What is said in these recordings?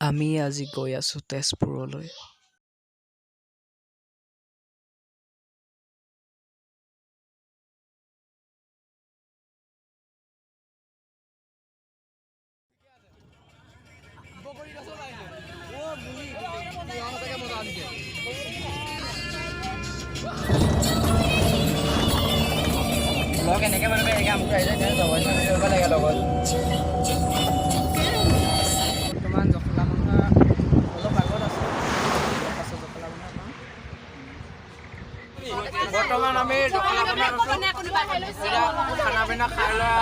আমি আজি গৈ আছো তেজপুৰলৈ। ব্লগ এনেকৈ মানে কামটো আহিছে কৰিব লাগে লগত বৰ্তমান জখলা বন্ধা অলপ আগত আছে জখলা বন্ধা বৰ্তমান আমি জখলা বন্ধা খানা পিনা খাই লোৱা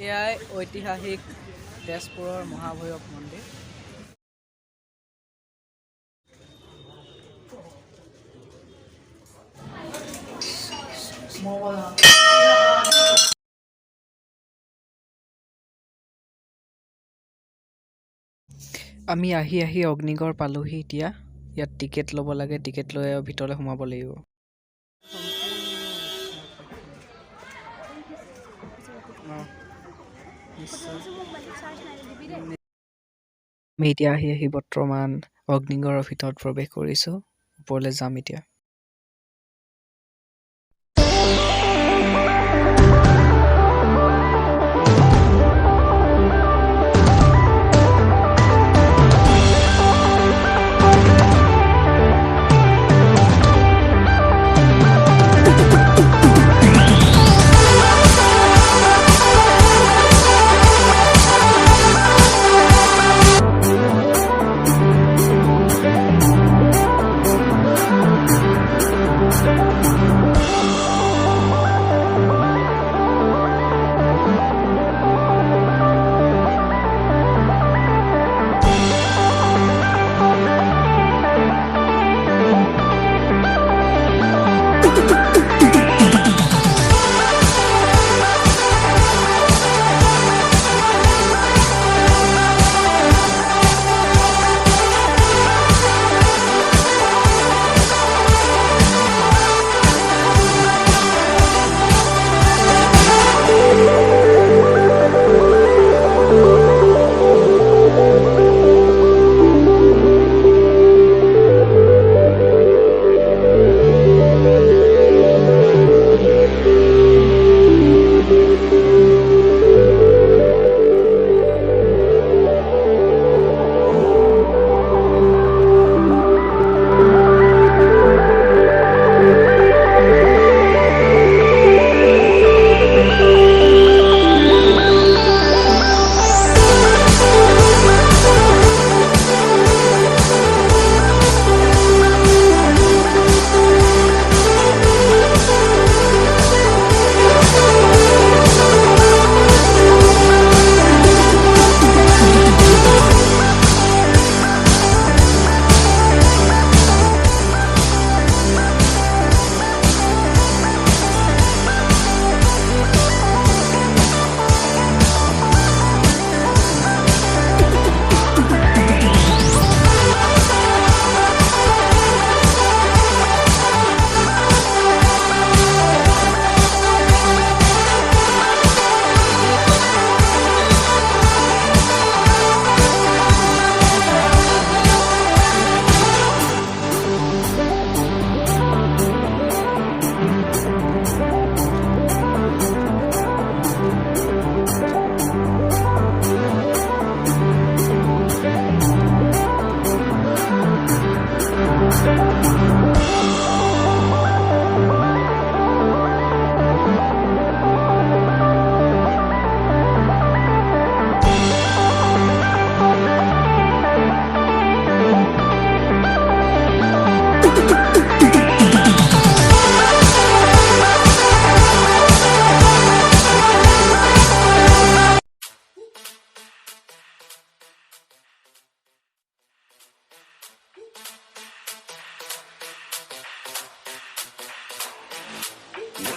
এয়াই ঐতিহাসিক তেজপুৰৰ মহাভৈৰৱ মন্দিৰ। আমি আহি অগ্নিগড় পালোহি। এতিয়া ইয়াত টিকেট ল'ব লাগে, টিকেট লৈ ভিতৰলৈ সোমাব লাগিব। আমি এতিয়া আহি বৰ্তমান অগ্নিগড়ৰ ভিতৰত প্ৰৱেশ কৰিছোঁ। ওপৰলৈ যাম এতিয়া।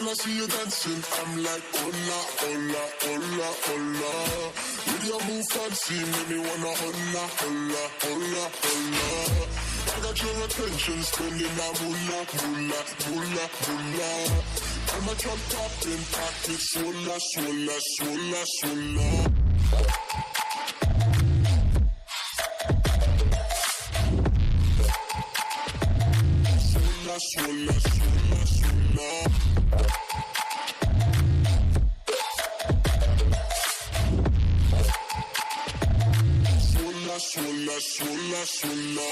When I see you dancing, I'm like, hola, hola, hola, hola. With your move fancy, make me wanna hola, hola, hola, hola. I got your attention, spending that moolah, moolah, moolah, moolah. I'm a drop popping, pocket, swola, swola, swola, swola. Swola, swola, swola, swola. Swola, swola, swola.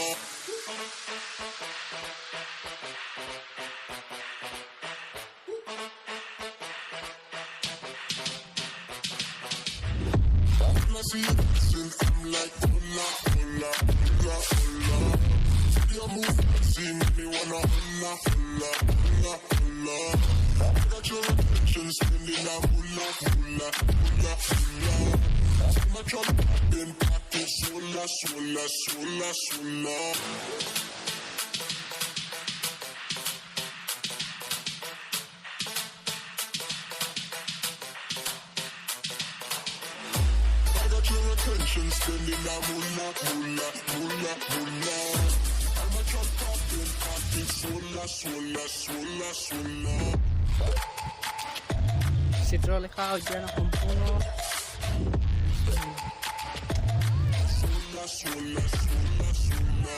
When I see you dancing, I'm like, hola, hola, hola, hola. Your move fancy, make me wanna hola, hola, hola, hola. I got your attention, spending that moolah, moolah, moolah, moolah. My drop in pocket, swola, swola, swola, swola. I got your attention, spending that moolah, moolah, moolah, moolah. I'm a drop in pocket, swola, swola, swola, swola. Chitralekha উদ্যান সম্পূৰ্ণ Swola, swola, swola, swola.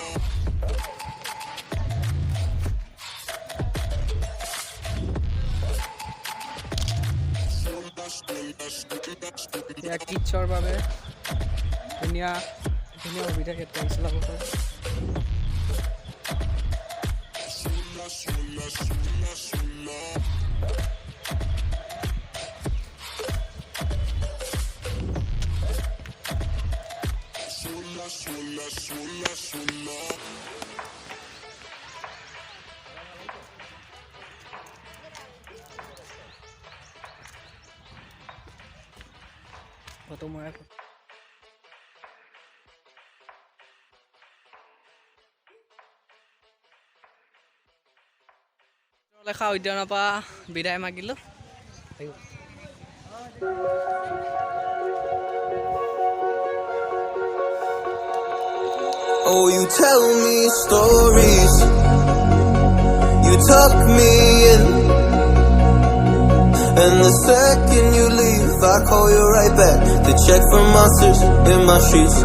Swola, swola, swola, swola. এয়া কিডছৰ বাবে ধুনীয়া ধুনীয়া সুবিধা ইয়াত গাড়ী চলাব পাৰে Swola, swola, swola, swola. Swola, swola, swola, swola. Photo মৰাই চিত্ৰলেখা উদ্যানৰ পৰা বিদায় মাগিলোঁ Oh, you tell me stories, you tuck me in, and the second you leave, I call you right back to check for monsters in my sheets.